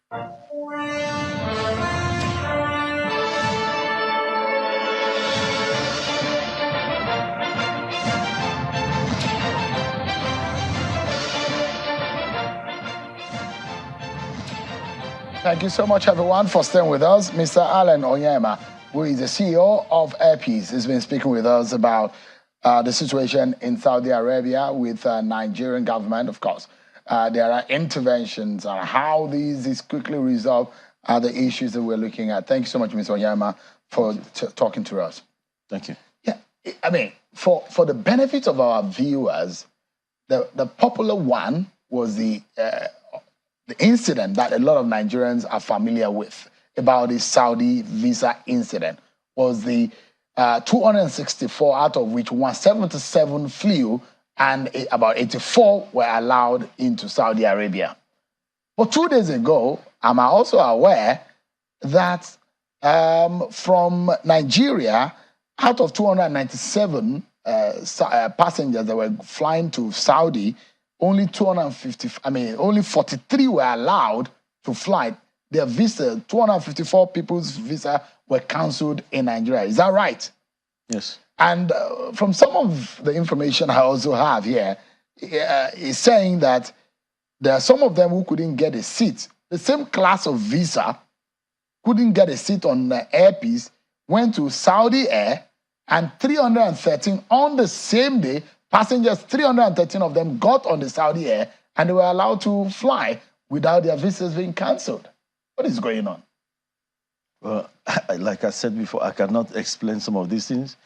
Thank you so much, everyone, for staying with us. Mr. Alan Onyema, who is the CEO of Airpeace, has been speaking with us about the situation in Saudi Arabia with the Nigerian government. Of course, there are interventions on how these is quickly resolved are the issues that we're looking at. Thank you so much, Mr. Onyema, for talking to us. Thank you. Yeah, I mean, for the benefit of our viewers, the popular one was the incident that a lot of Nigerians are familiar with about the Saudi visa incident was the 264 out of which 177 flew and about 84 were allowed into Saudi Arabia. But 2 days ago, I'm also aware that from Nigeria, out of 297 passengers that were flying to Saudi, only 43 were allowed to fly. Their visa, 254 people's visa were cancelled in Nigeria. Is that right? Yes. And from some of the information I also have here, is saying that there are some of them who couldn't get a seat. The same class of visa couldn't get a seat on the Airpeace, went to Saudi Air, and 313 on the same day, passengers, 313 of them got on the Saudi Air and they were allowed to fly without their visas being cancelled. What is going on? Well, like I said before, I cannot explain some of these things.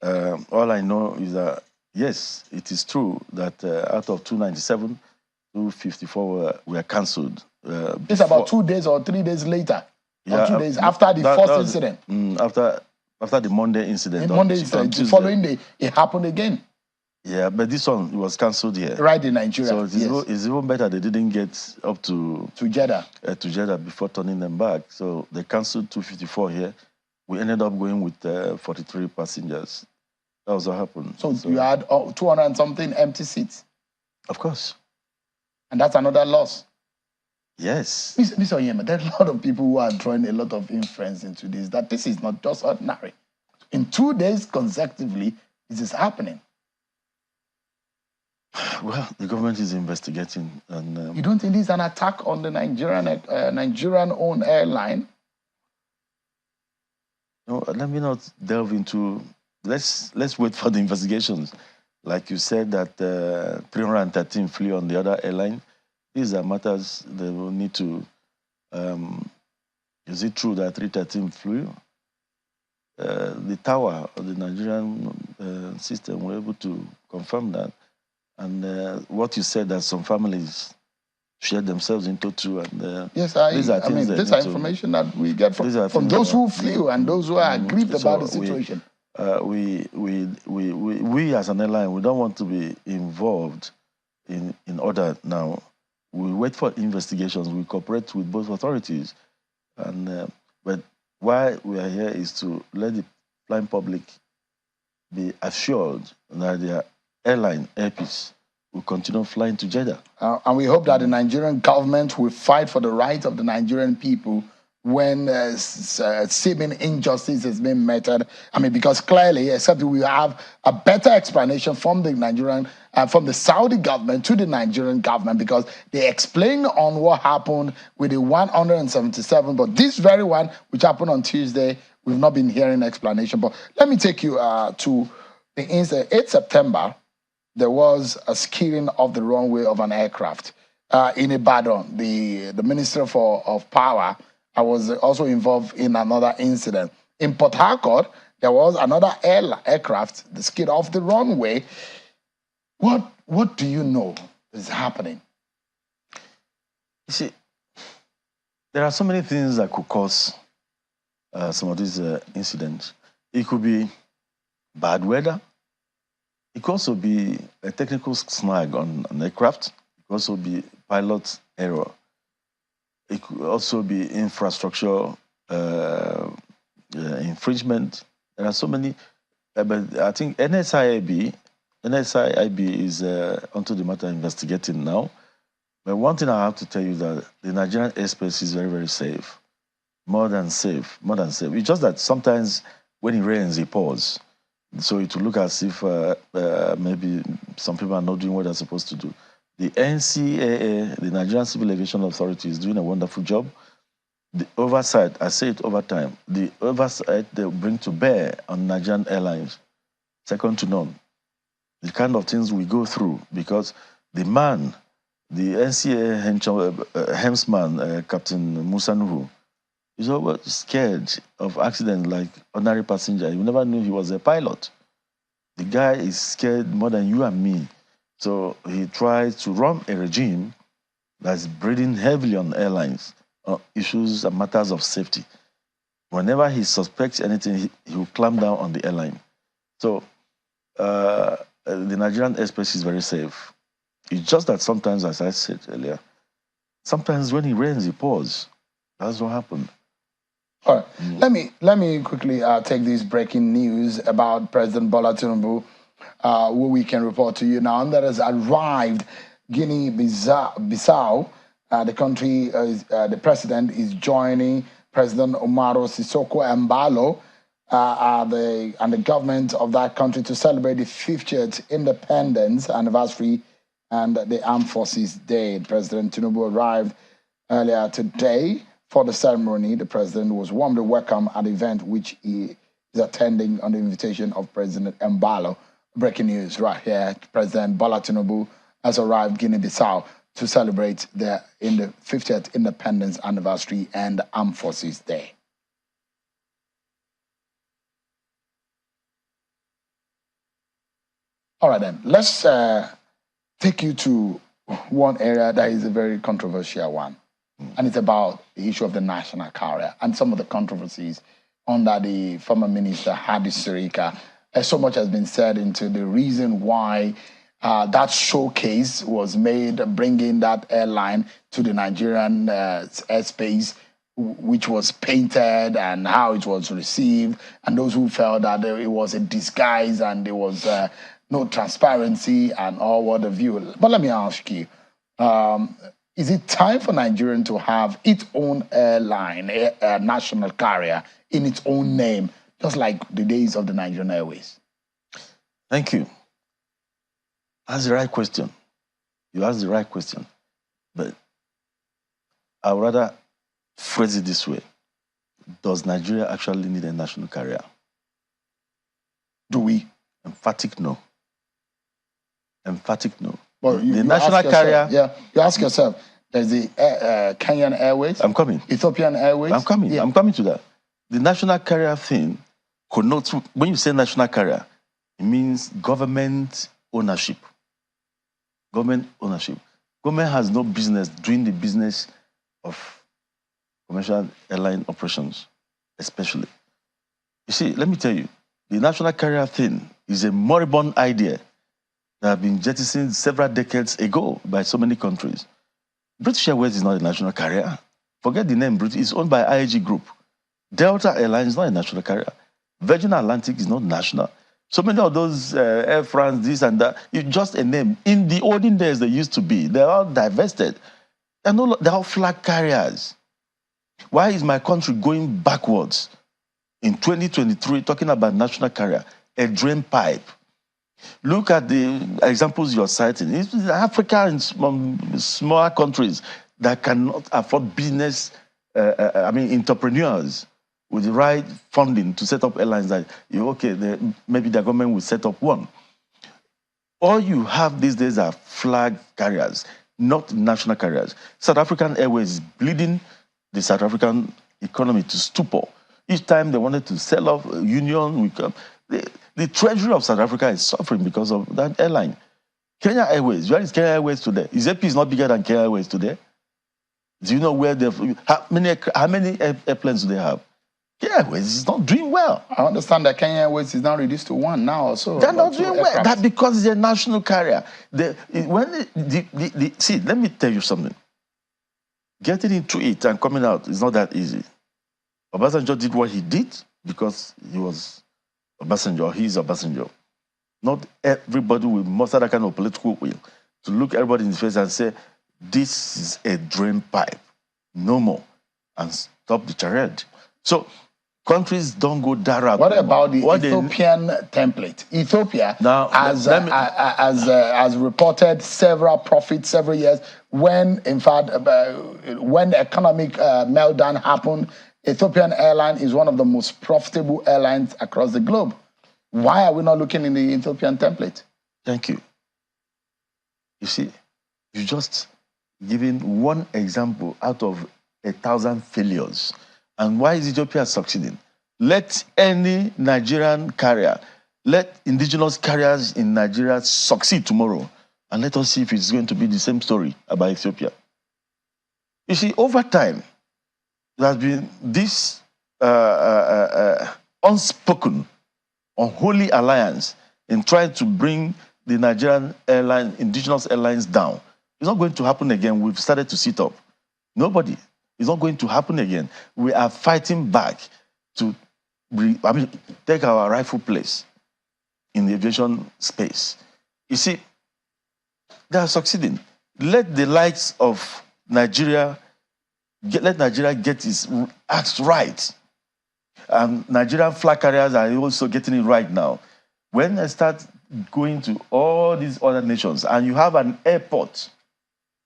All I know is that, yes, it is true that out of 297, 254 were cancelled. It's about 2 days or 3 days later, or 2 days after the first incident. After the Monday incident. The following day, it happened again. Yeah, but this one was cancelled here. Right in Nigeria. So it's even better they didn't get up to Jeddah. To Jeddah before turning them back. So they cancelled 254 here. We ended up going with 43 passengers. That was what happened. So you had 200 and something empty seats? Of course. And that's another loss? Yes. Mr. Onyema, there are a lot of people who are drawing a lot of inference into this, that this is not just ordinary. In 2 days consecutively, this is happening. Well, the government is investigating. And you don't think this is an attack on the Nigerian-owned airline? No, let me not delve into... Let's wait for the investigations. Like you said, that 313 flew on the other airline. These are matters they will need to... is it true that 313 flew? The tower of the Nigerian system were able to confirm that. And what you said, that some families shared themselves into two. And yes, these are information that we get from those who flew and those who are aggrieved about the situation. We as an airline, we don't want to be involved in order now. We wait for investigations. We cooperate with both authorities. And but why we are here is to let the flying public be assured that their airline, Airpeace, will continue flying to Jeddah. And we hope that the Nigerian government will fight for the rights of the Nigerian people when seeming injustice has been meted. I mean, because clearly, except we have a better explanation from the from the Saudi government to the Nigerian government, because they explained on what happened with the 177, but this very one, which happened on Tuesday, we've not been hearing explanation. But let me take you to the incident. 8 September, there was a skidding of the runway of an aircraft in Ibadan. The Minister of Power I was also involved in another incident. In Port Harcourt, there was another aircraft that skid off the runway. What do you know is happening? You see, there are so many things that could cause some of these incidents. It could be bad weather. It could also be a technical snag on an aircraft. It could also be pilot error. It could also be infrastructure infringement. There are so many, but I think NSIB is onto the matter investigating now. But one thing I have to tell you that the Nigerian airspace is very, very safe. More than safe. It's just that sometimes when it rains, it pours. So it will look as if maybe some people are not doing what they're supposed to do. The NCAA, the Nigerian Civil Aviation Authority, is doing a wonderful job. The oversight, I say it over time, the oversight they bring to bear on Nigerian airlines, second to none. The kind of things we go through, because the man, the NCAA helmsman, Captain Musa Nuhu, is always scared of accidents like ordinary passenger. You never knew he was a pilot. The guy is scared more than you and me. So he tries to run a regime that's breathing heavily on airlines, on issues and matters of safety. Whenever he suspects anything, he will clamp down on the airline. So the Nigerian airspace is very safe. It's just that sometimes, as I said earlier, sometimes when it rains, it pours. That's what happened. All right. Let me quickly take this breaking news about President Bola Tinubu, who we can report to you now, that has arrived Guinea-Bissau. The country, the president is joining President Umaru Sissoco Embalo and the government of that country to celebrate the 50th independence anniversary and the Armed Forces Day. President Tinubu arrived earlier today for the ceremony. The president was warmly welcomed at the event, which he is attending on the invitation of President Embalo. Breaking news right here. President Bola Tinubu has arrived Guinea-Bissau to celebrate the 50th independence anniversary and Armed Forces Day. All right, then. Let's take you to one area that is a very controversial one. And it's about the issue of the national carrier and some of the controversies under the former minister, Hadi Sirika. So much has been said into the reason why that showcase was made, bringing that airline to the Nigerian airspace, which was painted, and how it was received, and those who felt that it was a disguise and there was no transparency and all what the view. But let me ask you, is it time for Nigeria to have its own airline, a national carrier, in its own name, just like the days of the Nigerian Airways? Thank you. That's the right question. You asked the right question. But I would rather phrase it this way. Does Nigeria actually need a national carrier? Do we? Emphatic no. Emphatic no. Well, the national carrier... Yeah, you ask yourself, there's the Kenyan Airways. I'm coming. Ethiopian Airways. I'm coming. Yeah. I'm coming to that. The national carrier thing connotes, when you say national carrier, it means government ownership. Government ownership. Government has no business doing the business of commercial airline operations, especially. You see, let me tell you, the national carrier thing is a moribund idea that have been jettisoned several decades ago by so many countries. British Airways is not a national carrier. Forget the name British. It's owned by IAG Group. Delta Airlines is not a national carrier. Virgin Atlantic is not national. So many of those Air France, this and that, it's just a name. In the olden days, they used to be. They're all divested. They're all flag carriers. Why is my country going backwards in 2023 talking about national carrier? A drain pipe. Look at the examples you're citing. It's Africa and smaller countries that cannot afford business, entrepreneurs with the right funding to set up airlines that, maybe the government will set up one. All you have these days are flag carriers, not national carriers. South African Airways is bleeding the South African economy to stupor. Each time they wanted to sell off Union, the treasury of South Africa is suffering because of that airline. Kenya Airways, where is Kenya Airways today? Is AP not bigger than Kenya Airways today? Do you know where how many airplanes do they have? Kenya Airways is not doing well. I understand that Kenya Airways is now reduced to one now also. They're not doing well. That's because it's a national carrier. See, let me tell you something. Getting into it and coming out is not that easy. Obasanjo did what he did because he was Obasanjo. He's Obasanjo. Not everybody will muster that kind of political will to look everybody in the face and say, this is a drain pipe. No more. And stop the charade. So countries don't go that route. What about the Ethiopian template? Ethiopia has reported several profits several years when, in fact, when the economic meltdown happened, Ethiopian Airline is one of the most profitable airlines across the globe. Why are we not looking in the Ethiopian template? Thank you. You see, you just given one example out of 1,000 failures. And why is Ethiopia succeeding? Let any Nigerian carrier, let indigenous carriers in Nigeria succeed tomorrow. And let us see if it's going to be the same story about Ethiopia. You see, over time, there has been this unspoken, unholy alliance in trying to bring the Nigerian indigenous airlines down. It's not going to happen again. We've started to sit up. Nobody. It's not going to happen again. We are fighting back to take our rightful place in the aviation space. You see, they are succeeding. Let the likes of Nigeria, let Nigeria get its acts right. Nigerian flag carriers are also getting it right now. When I start going to all these other nations and you have an airport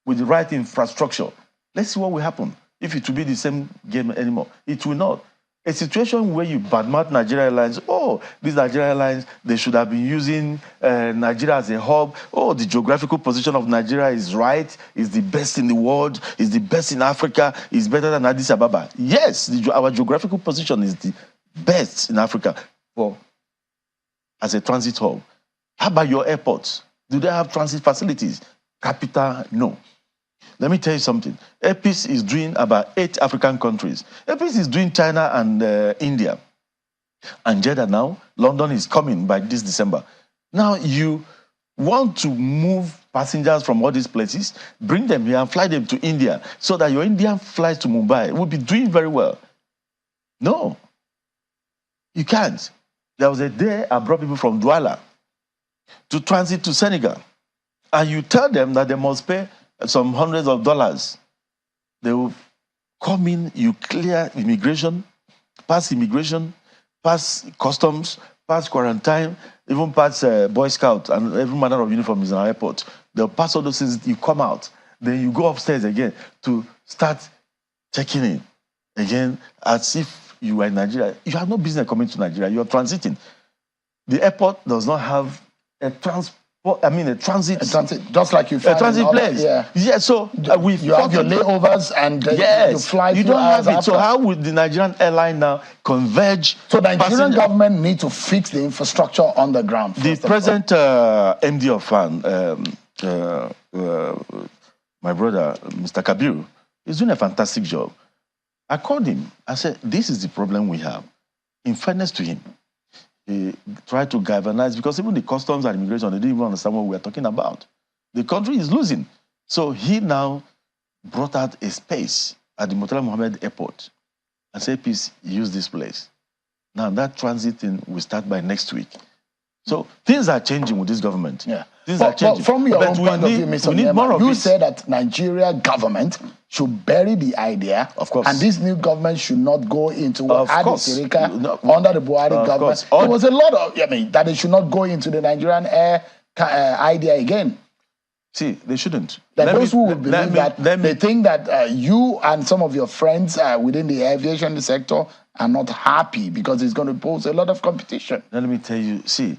with the right infrastructure, let's see what will happen. If it will be the same game anymore. It will not. A situation where you badmouth Nigeria Airlines, oh, these Nigeria Airlines, they should have been using Nigeria as a hub. Oh, the geographical position of Nigeria is right, is the best in the world, is the best in Africa, is better than Addis Ababa. Yes, our geographical position is the best in Africa as a transit hub. How about your airports? Do they have transit facilities? Capital, no. Let me tell you something. APIS is doing about 8 African countries. APIS is doing China and India. And Jeddah now, London is coming by this December. Now you want to move passengers from all these places, bring them here and fly them to India so that your Indian flights to Mumbai will be doing very well. No, you can't. There was a day I brought people from Douala to transit to Senegal. And you tell them that they must pay some hundreds of dollars. They will come in, you clear immigration, pass customs, pass quarantine, even pass Boy Scout and every manner of uniform is in our airport. They'll pass all those things, you come out. Then you go upstairs again to start checking in again as if you were in Nigeria. You have no business coming to Nigeria, you are transiting. The airport does not have a transit, just like you find a transit place. Yeah, so you have your layovers and yes, you fly. You don't have it. So how would the Nigerian airline now converge? So the Nigerian government need to fix the infrastructure on the ground. The present MD of FAN, my brother, Mr. Kabir, is doing a fantastic job. I called him. I said, this is the problem we have. In fairness to him, he tried to galvanize, because even the customs and immigration, they didn't even understand what we were talking about. The country is losing. So he now brought out a space at the Murtala Mohammed Airport and said, please use this place. Now that transit thing will start by next week. So things are changing with this government. Yeah. Things are changing. From your own point of view, Mr. Onyema, you said that Nigeria government should bury the idea. Of course. And this new government should not go into what Adi Sirika under the Buhari government. There was a lot of, that they should not go into the Nigerian air idea again. See, they shouldn't. Those who would believe that, they think that you and some of your friends within the aviation sector are not happy because it's going to pose a lot of competition. Let me tell you, see,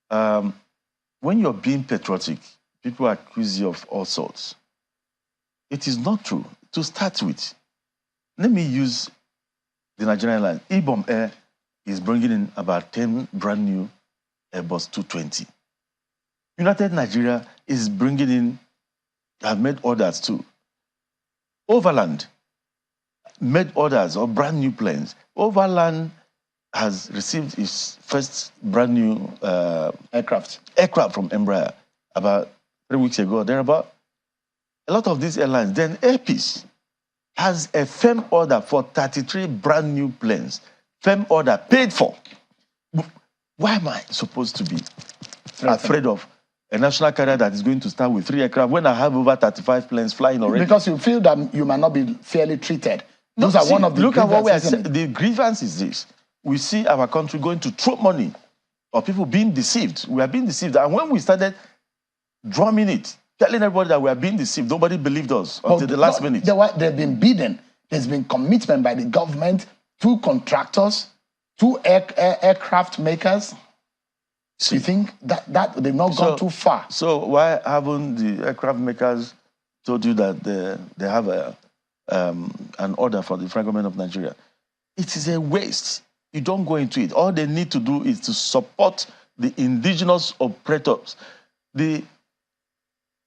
when you're being patriotic, people accuse you of all sorts. It is not true. To start with, let me use the Nigerian Airlines. Ibom Air is bringing in about 10 brand new Airbus 220. United Nigeria is bringing in, have made orders too. Overland made orders of brand new planes. Overland has received its first brand new aircraft from Embraer about 3 weeks ago. They're about a lot of these airlines. Then Air Peace has a firm order for 33 brand new planes. Firm order, paid for. Why am I supposed to be afraid of a national carrier that is going to start with 3 aircraft when I have over 35 planes flying already? Because you feel that you might not be fairly treated. Those are one of the look at what we are saying. The grievance is this. We see our country going to throw money or people being deceived. We are being deceived. And when we started drumming it, telling everybody that we are being deceived, nobody believed us until the last minute. They've been bidden. There's been commitment by the government to contractors, to aircraft makers. So you think that they've not gone too far? So why haven't the aircraft makers told you that they have an order for the federal government of Nigeria? It is a waste. You don't go into it. All they need to do is to support the indigenous operators. The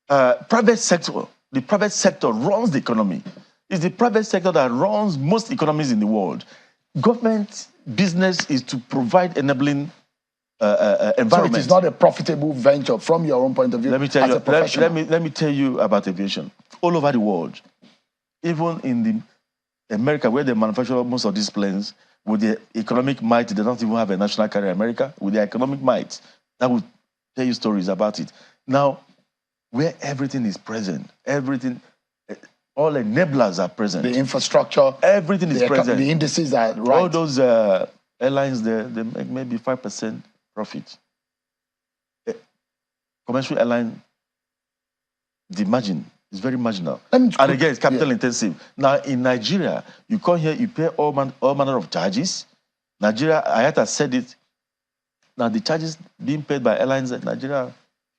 private sector. The private sector runs the economy. It's the private sector that runs most economies in the world. Government business is to provide enabling environment. So it is not a profitable venture from your own point of view. Let me tell as you. a professional. Let me tell you about aviation. All over the world, even in America, where they manufacture most of these planes, with the economic might, they don't even have a national carrier. America, with their economic might, that would tell you stories about it. Now, where everything is present, everything, all enablers are present. The infrastructure, everything is present. The indices are right. All those airlines, they make maybe 5% profit. Commercial airline, the margin is very marginal. And again, it's capital intensive. Now, in Nigeria, you come here, you pay all manner of charges. Nigeria, IATA said it. Now, the charges being paid by airlines in Nigeria are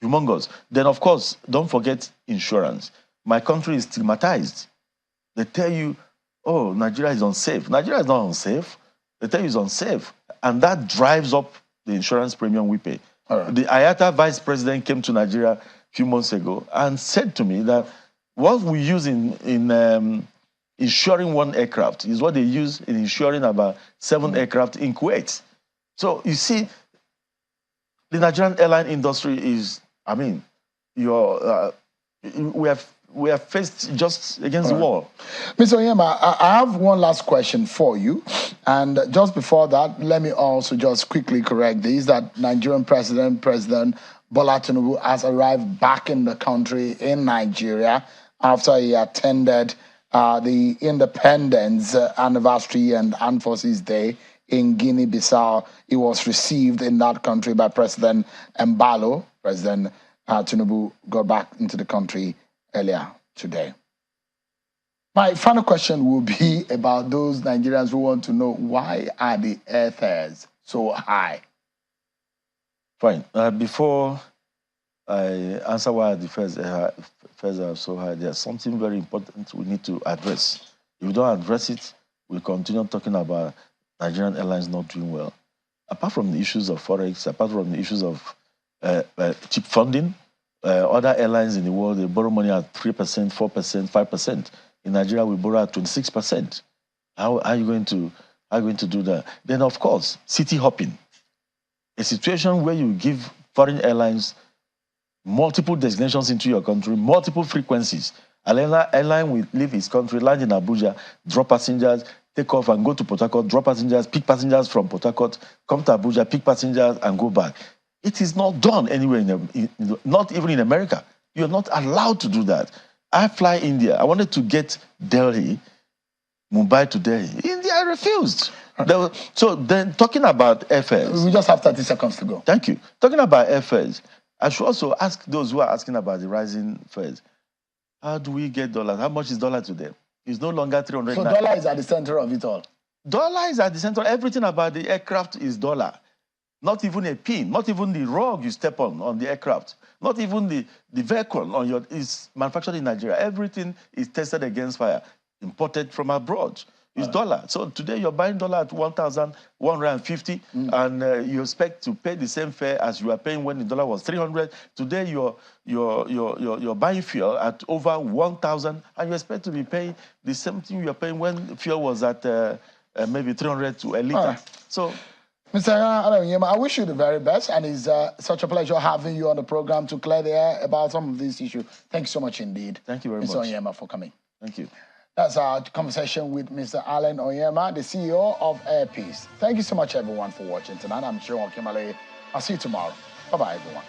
humongous. Then, of course, don't forget insurance. My country is stigmatized. They tell you, oh, Nigeria is unsafe. Nigeria is not unsafe. They tell you it's unsafe. And that drives up the insurance premium we pay. Right. The IATA vice president came to Nigeria a few months ago and said to me that what we use in insuring one aircraft is what they use in insuring about 7 aircraft in Kuwait. So you see, the Nigerian airline industry is, I mean, we have faced just against the wall. Mr. Onyema, I have one last question for you. And just before that, let me also just quickly correct this, that Nigerian President Bola Tinubu has arrived back in the country in Nigeria after he attended the Independence Anniversary and Armed Forces Day in Guinea-Bissau. He was received in that country by President Mbalo. President Tinubu got back into the country earlier today. My final question will be about those Nigerians who want to know, why are the airfares so high? Fine. Before I answer why the fares are so high, there's something very important we need to address. If we don't address it, we'll continue talking about Nigerian airlines not doing well. Apart from the issues of forex, apart from the issues of cheap funding, other airlines in the world, they borrow money at 3%, 4%, 5%. In Nigeria, we borrow at 26%. How are you going to do that? Then, of course, city hopping. A situation where you give foreign airlines multiple destinations into your country, multiple frequencies. An airline will leave its country, land in Abuja, drop passengers, take off and go to Port Harcourt, drop passengers, pick passengers from Port Harcourt, come to Abuja, pick passengers and go back. It is not done anywhere, not even in America. You're not allowed to do that. I fly India. I wanted to get Delhi, Mumbai to Delhi. India refused. So then, talking about airfares. We just have 30 seconds to go. Thank you. Talking about airfares, I should also ask those who are asking about the rising fares. How do we get dollars? How much is dollar today? It's no longer 300. So dollar is at the center of it all. Dollar is at the center. Everything about the aircraft is dollar. Not even a pin, not even the rug you step on the aircraft, not even the vehicle is manufactured in Nigeria. Everything is tested against fire, imported from abroad. It's dollar. So today you're buying dollar at 1,150, and you expect to pay the same fare as you were paying when the dollar was 300. Today you're buying fuel at over 1,000, and you expect to be paying the same thing you're paying when fuel was at maybe 300 to a liter. So. Mr. Onyema, I wish you the very best, and it's such a pleasure having you on the program to clear the air about some of these issues. Thank you so much indeed. Thank you very much. Mr. Onyema, for coming. Thank you. That's our conversation with Mr. Alan Onyema, the CEO of Air Peace. Thank you so much, everyone, for watching tonight. I'm sure Kimale. I'll see you tomorrow. Bye-bye, everyone.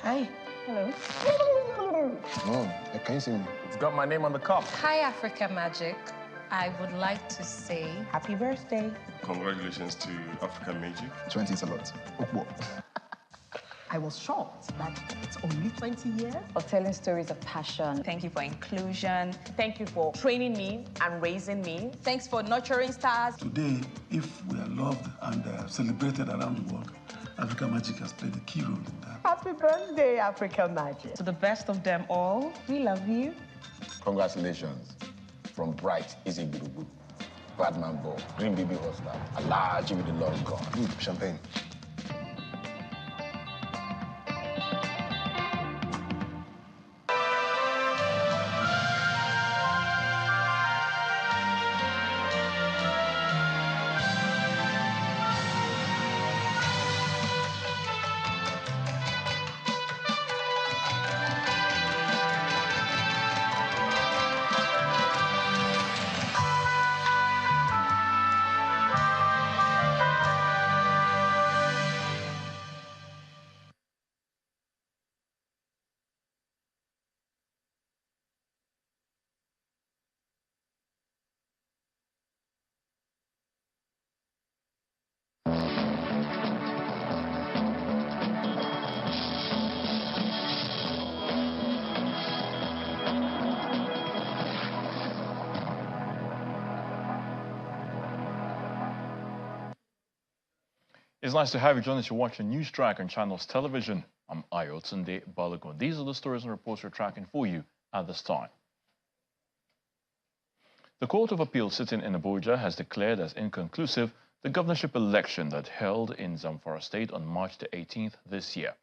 Hi. Hello. No, can you see me? It's got my name on the cup. Hi, Africa Magic. I would like to say happy birthday. Congratulations to Africa Magic. 20 is a lot. I was shocked that it's only 20 years. For telling stories of passion. Thank you for inclusion. Thank you for training me and raising me. Thanks for nurturing stars. Today, if we are loved and celebrated around the world, Africa Magic has played a key role in that. Happy birthday, Africa Magic. To the best of them all, we love you. Congratulations from Bright Easy Gurugu, Badman Ball, Green Baby Hustler, Alaji with the Lord God. Good champagne. It's nice to have you join us to watch a news track on Channels Television. I'm Ayo Tunde Balogun. These are the stories and reports we're tracking for you at this time. The Court of Appeal sitting in Abuja has declared as inconclusive the governorship election that held in Zamfara State on March the 18th this year.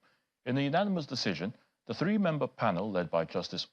In a unanimous decision, the three-member panel led by Justice